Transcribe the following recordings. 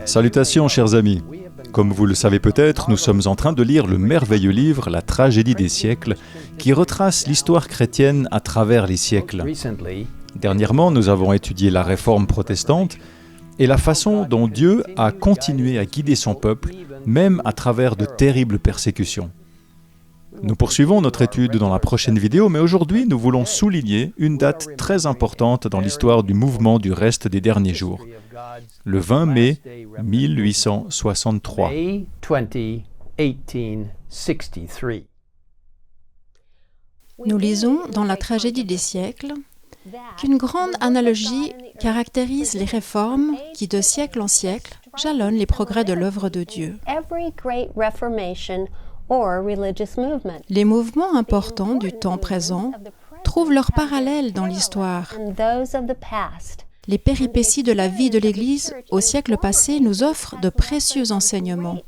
Salutations chers amis. Comme vous le savez peut-être, nous sommes en train de lire le merveilleux livre « La tragédie des siècles » qui retrace l'histoire chrétienne à travers les siècles. Dernièrement, nous avons étudié la réforme protestante et la façon dont Dieu a continué à guider son peuple, même à travers de terribles persécutions. Nous poursuivons notre étude dans la prochaine vidéo, mais aujourd'hui nous voulons souligner une date très importante dans l'histoire du mouvement du reste des derniers jours. Le 20 mai 1863. Nous lisons dans la tragédie des siècles qu'une grande analogie caractérise les réformes qui, de siècle en siècle, jalonnent les progrès de l'œuvre de Dieu. Les mouvements importants du temps présent trouvent leur parallèle dans l'histoire. Les péripéties de la vie de l'Église au siècle passé nous offrent de précieux enseignements.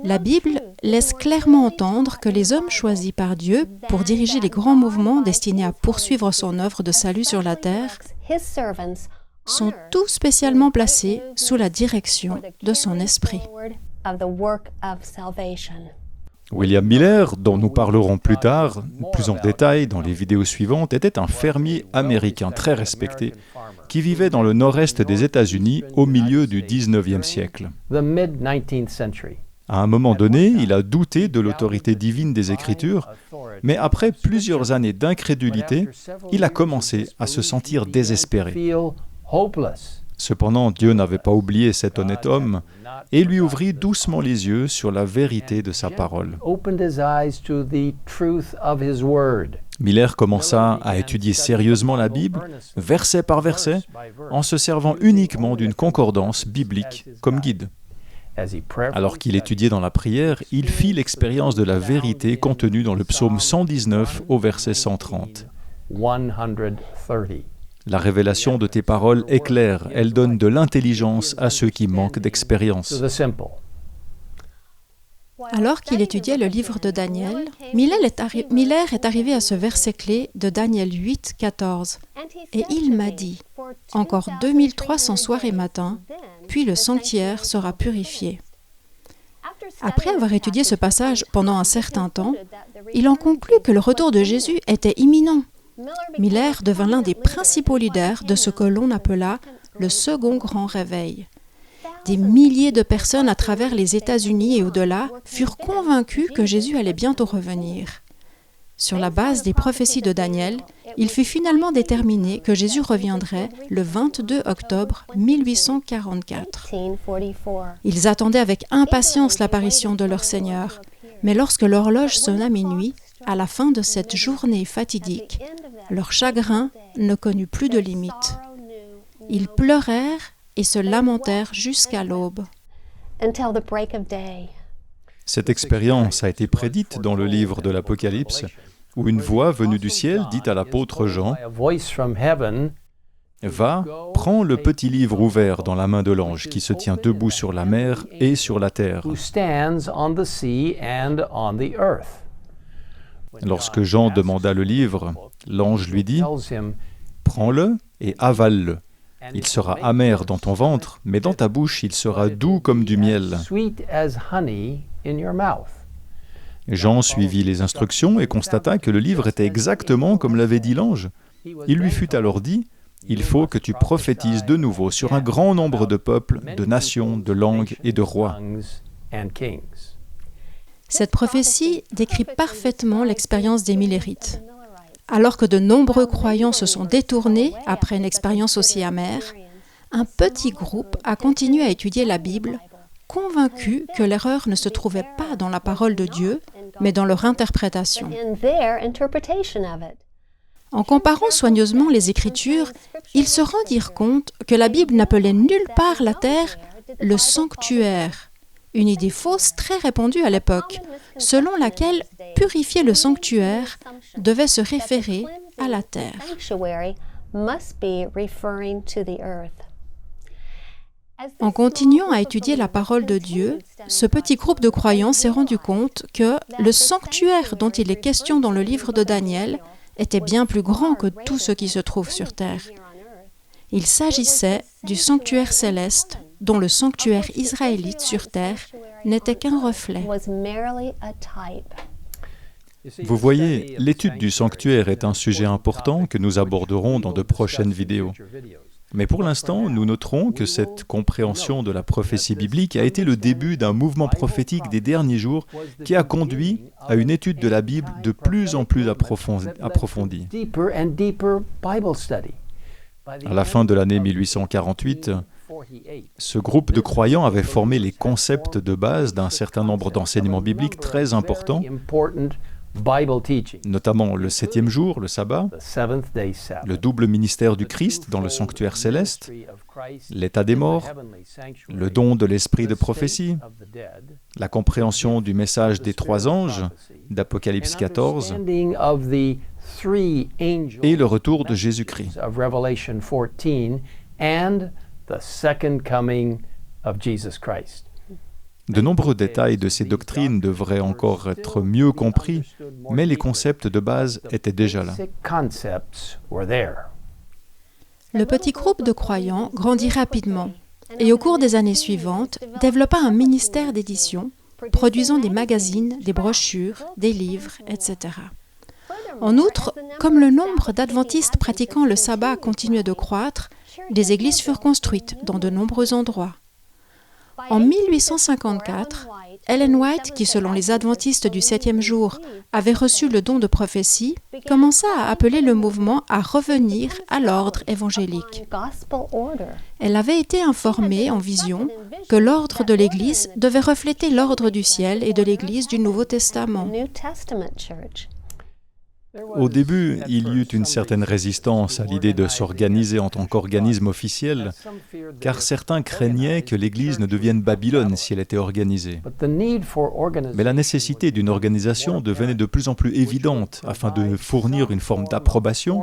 La Bible laisse clairement entendre que les hommes choisis par Dieu pour diriger les grands mouvements destinés à poursuivre son œuvre de salut sur la terre sont tous spécialement placés sous la direction de son esprit. William Miller, dont nous parlerons plus tard, plus en détail dans les vidéos suivantes, était un fermier américain très respecté qui vivait dans le nord-est des États-Unis au milieu du 19e siècle. À un moment donné, il a douté de l'autorité divine des Écritures, mais après plusieurs années d'incrédulité, il a commencé à se sentir désespéré. Cependant, Dieu n'avait pas oublié cet honnête homme et lui ouvrit doucement les yeux sur la vérité de sa parole. Miller commença à étudier sérieusement la Bible, verset par verset, en se servant uniquement d'une concordance biblique comme guide. Alors qu'il étudiait dans la prière, il fit l'expérience de la vérité contenue dans le psaume 119 au verset 130. La révélation de tes paroles est claire, elle donne de l'intelligence à ceux qui manquent d'expérience. Alors qu'il étudiait le livre de Daniel, Miller est arrivé à ce verset clé de Daniel 8, 14. Et il m'a dit, « Encore 2300 soirs et matins, puis le sanctuaire sera purifié. » Après avoir étudié ce passage pendant un certain temps, il en conclut que le retour de Jésus était imminent. Miller devint l'un des principaux leaders de ce que l'on appela le second grand réveil. Des milliers de personnes à travers les États-Unis et au-delà furent convaincus que Jésus allait bientôt revenir. Sur la base des prophéties de Daniel, il fut finalement déterminé que Jésus reviendrait le 22 octobre 1844. Ils attendaient avec impatience l'apparition de leur Seigneur, mais lorsque l'horloge sonna minuit, à la fin de cette journée fatidique, leur chagrin ne connut plus de limite. Ils pleurèrent et se lamentèrent jusqu'à l'aube. Cette expérience a été prédite dans le livre de l'Apocalypse, où une voix venue du ciel dit à l'apôtre Jean « Va, prends le petit livre ouvert dans la main de l'ange qui se tient debout sur la mer et sur la terre. » Lorsque Jean demanda le livre, l'ange lui dit « Prends-le et avale-le. Il sera amer dans ton ventre, mais dans ta bouche, il sera doux comme du miel. » Jean suivit les instructions et constata que le livre était exactement comme l'avait dit l'ange. Il lui fut alors dit « Il faut que tu prophétises de nouveau sur un grand nombre de peuples, de nations, de langues et de rois. » Cette prophétie décrit parfaitement l'expérience des Millérites. Alors que de nombreux croyants se sont détournés après une expérience aussi amère, un petit groupe a continué à étudier la Bible, convaincu que l'erreur ne se trouvait pas dans la parole de Dieu, mais dans leur interprétation. En comparant soigneusement les Écritures, ils se rendirent compte que la Bible n'appelait nulle part la terre le sanctuaire, une idée fausse très répandue à l'époque, selon laquelle purifier le sanctuaire devait se référer à la terre. En continuant à étudier la parole de Dieu, ce petit groupe de croyants s'est rendu compte que le sanctuaire dont il est question dans le livre de Daniel était bien plus grand que tout ce qui se trouve sur terre. Il s'agissait du sanctuaire céleste dont le sanctuaire israélite sur terre n'était qu'un reflet. Vous voyez, l'étude du sanctuaire est un sujet important que nous aborderons dans de prochaines vidéos. Mais pour l'instant, nous noterons que cette compréhension de la prophétie biblique a été le début d'un mouvement prophétique des derniers jours qui a conduit à une étude de la Bible de plus en plus approfondie. À la fin de l'année 1848, ce groupe de croyants avait formé les concepts de base d'un certain nombre d'enseignements bibliques très importants, notamment le septième jour, le sabbat, le double ministère du Christ dans le sanctuaire céleste, l'état des morts, le don de l'esprit de prophétie, la compréhension du message des trois anges d'Apocalypse 14 et le retour de Jésus-Christ. De nombreux détails de ces doctrines devraient encore être mieux compris, mais les concepts de base étaient déjà là. Le petit groupe de croyants grandit rapidement et au cours des années suivantes développa un ministère d'édition, produisant des magazines, des brochures, des livres, etc. En outre, comme le nombre d'adventistes pratiquant le sabbat continuait de croître, des églises furent construites dans de nombreux endroits. En 1854, Ellen White, qui selon les adventistes du septième jour avait reçu le don de prophétie, commença à appeler le mouvement à revenir à l'ordre évangélique. Elle avait été informée en vision que l'ordre de l'Église devait refléter l'ordre du ciel et de l'Église du Nouveau Testament. Au début, il y eut une certaine résistance à l'idée de s'organiser en tant qu'organisme officiel, car certains craignaient que l'Église ne devienne Babylone si elle était organisée. Mais la nécessité d'une organisation devenait de plus en plus évidente afin de fournir une forme d'approbation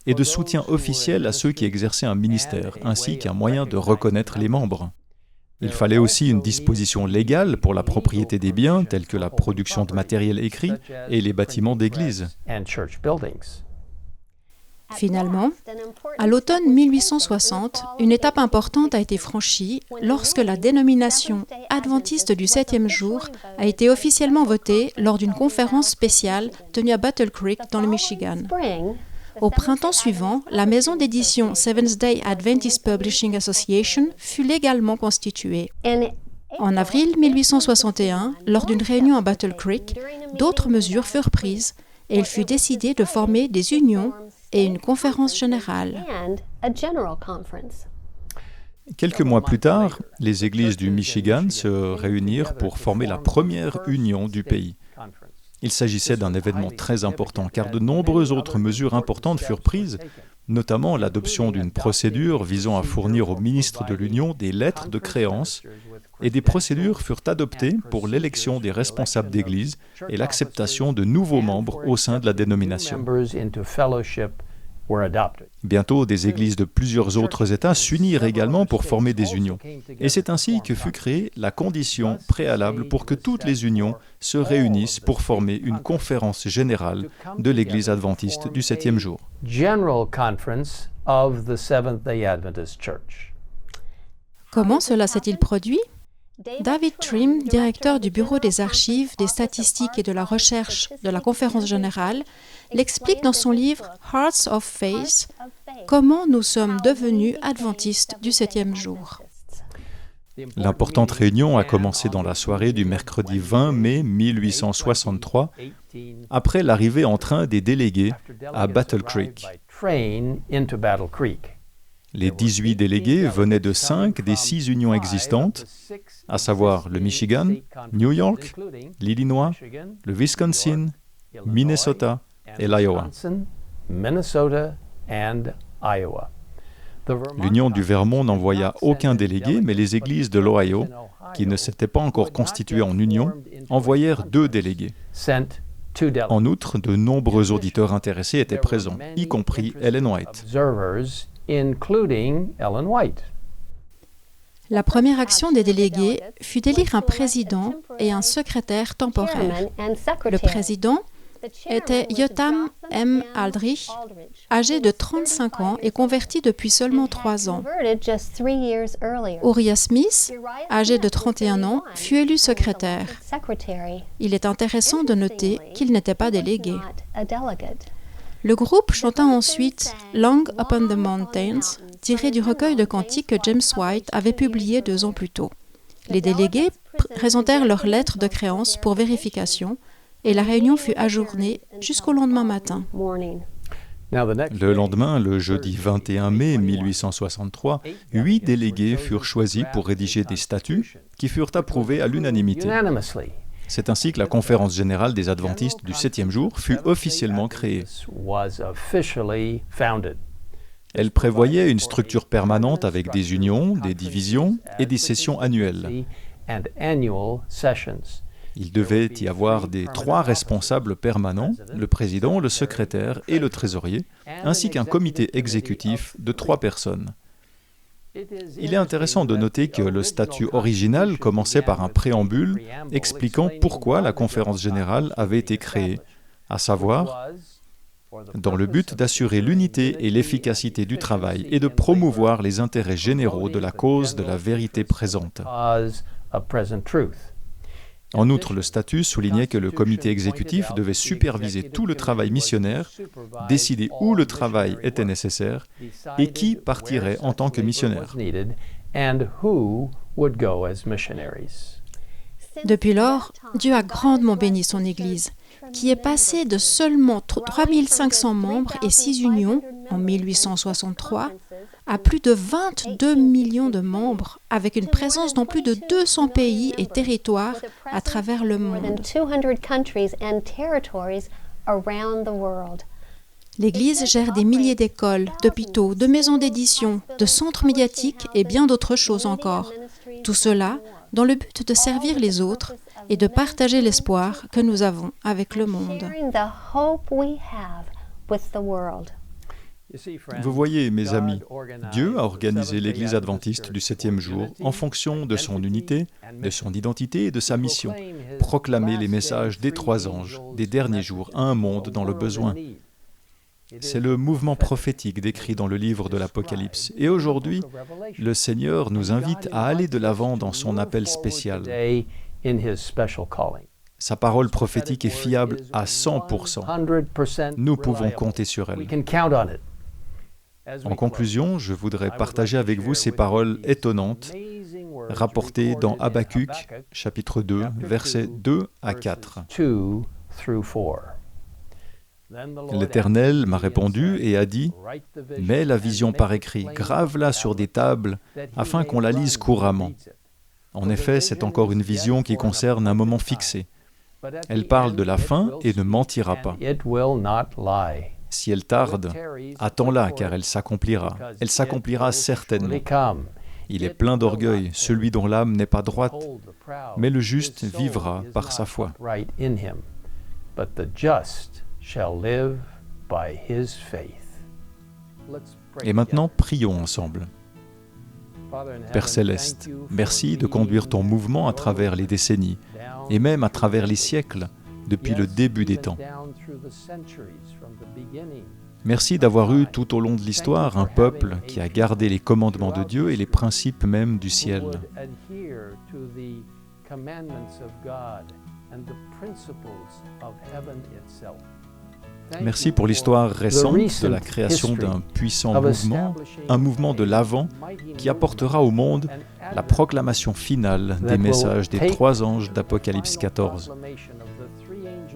et de soutien officiel à ceux qui exerçaient un ministère, ainsi qu'un moyen de reconnaître les membres. Il fallait aussi une disposition légale pour la propriété des biens, tels que la production de matériel écrit et les bâtiments d'église. Finalement, à l'automne 1860, une étape importante a été franchie lorsque la dénomination adventiste du septième jour a été officiellement votée lors d'une conférence spéciale tenue à Battle Creek dans le Michigan. Au printemps suivant, la maison d'édition Seventh-day Adventist Publishing Association fut légalement constituée. En avril 1861, lors d'une réunion à Battle Creek, d'autres mesures furent prises et il fut décidé de former des unions et une conférence générale. Quelques mois plus tard, les églises du Michigan se réunirent pour former la première union du pays. Il s'agissait d'un événement très important car de nombreuses autres mesures importantes furent prises, notamment l'adoption d'une procédure visant à fournir au ministre de l'Union des lettres de créance, et des procédures furent adoptées pour l'élection des responsables d'église et l'acceptation de nouveaux membres au sein de la dénomination. Bientôt, des églises de plusieurs autres États s'unirent également pour former des unions. Et c'est ainsi que fut créée la condition préalable pour que toutes les unions se réunissent pour former une conférence générale de l'Église adventiste du septième jour. Comment cela s'est-il produit ? David Trim, directeur du Bureau des archives, des statistiques et de la recherche de la Conférence générale, l'explique dans son livre « Hearts of Faith » comment nous sommes devenus adventistes du septième jour. L'importante réunion a commencé dans la soirée du mercredi 20 mai 1863, après l'arrivée en train des délégués à Battle Creek. Les 18 délégués venaient de 5 des 6 unions existantes, à savoir le Michigan, New York, l'Illinois, le Wisconsin, Minnesota et l'Iowa. L'Union du Vermont n'envoya aucun délégué, mais les églises de l'Ohio, qui ne s'étaient pas encore constituées en union, envoyèrent 2 délégués. En outre, de nombreux auditeurs intéressés étaient présents, y compris Ellen White. La première action des délégués fut d'élire un président et un secrétaire temporaire. Le président, était Yotam M. Aldrich, âgé de 35 ans et converti depuis seulement 3 ans. Uriah Smith, âgé de 31 ans, fut élu secrétaire. Il est intéressant de noter qu'il n'était pas délégué. Le groupe chanta ensuite « Long Upon the Mountains », tiré du recueil de cantiques que James White avait publié 2 ans plus tôt. Les délégués présentèrent leurs lettres de créance pour vérification et la réunion fut ajournée jusqu'au lendemain matin. Le lendemain, le jeudi 21 mai 1863, 8 délégués furent choisis pour rédiger des statuts qui furent approuvés à l'unanimité. C'est ainsi que la Conférence générale des Adventistes du 7e jour fut officiellement créée. Elle prévoyait une structure permanente avec des unions, des divisions et des sessions annuelles. Il devait y avoir 3 responsables permanents, le président, le secrétaire et le trésorier, ainsi qu'un comité exécutif de 3 personnes. Il est intéressant de noter que le statut original commençait par un préambule expliquant pourquoi la conférence générale avait été créée, à savoir dans le but d'assurer l'unité et l'efficacité du travail et de promouvoir les intérêts généraux de la cause de la vérité présente. En outre, le statut soulignait que le comité exécutif devait superviser tout le travail missionnaire, décider où le travail était nécessaire et qui partirait en tant que missionnaire. Depuis lors, Dieu a grandement béni son Église, qui est passée de seulement 3500 membres et 6 unions en 1863 à plus de 22 millions de membres, avec une présence dans plus de 200 pays et territoires à travers le monde. L'Église gère des milliers d'écoles, d'hôpitaux, de maisons d'édition, de centres médiatiques et bien d'autres choses encore. Tout cela dans le but de servir les autres et de partager l'espoir que nous avons avec le monde. Vous voyez, mes amis, Dieu a organisé l'Église adventiste du 7e jour en fonction de son unité, de son identité et de sa mission, proclamer les messages des 3 anges, des derniers jours, à un monde dans le besoin. C'est le mouvement prophétique décrit dans le livre de l'Apocalypse. Et aujourd'hui, le Seigneur nous invite à aller de l'avant dans son appel spécial. Sa parole prophétique est fiable à 100%. Nous pouvons compter sur elle. En conclusion, je voudrais partager avec vous ces paroles étonnantes rapportées dans Habacuc, chapitre 2, versets 2 à 4. L'Éternel m'a répondu et a dit « Mets la vision par écrit, grave-la sur des tables, afin qu'on la lise couramment. » En effet, c'est encore une vision qui concerne un moment fixé. Elle parle de la fin et ne mentira pas. Si elle tarde, attends-la, car elle s'accomplira. Elle s'accomplira certainement. Il est plein d'orgueil, celui dont l'âme n'est pas droite, mais le juste vivra par sa foi. Et maintenant, prions ensemble. Père Céleste, merci de conduire ton mouvement à travers les décennies, et même à travers les siècles, depuis le début des temps. Merci d'avoir eu tout au long de l'histoire un peuple qui a gardé les commandements de Dieu et les principes même du ciel. Merci pour l'histoire récente de la création d'un puissant mouvement, un mouvement de l'Avent qui apportera au monde la proclamation finale des messages des 3 anges d'Apocalypse 14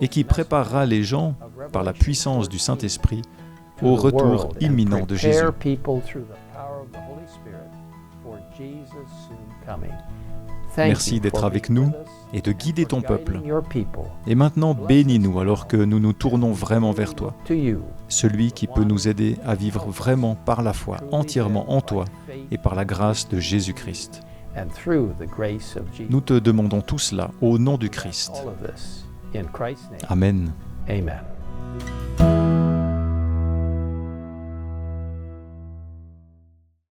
et qui préparera les gens, par la puissance du Saint-Esprit, au retour imminent de Jésus. Merci d'être avec nous et de guider ton peuple. Et maintenant, bénis-nous alors que nous nous tournons vraiment vers toi, celui qui peut nous aider à vivre vraiment par la foi, entièrement en toi et par la grâce de Jésus-Christ. Nous te demandons tout cela au nom du Christ. Amen. Amen.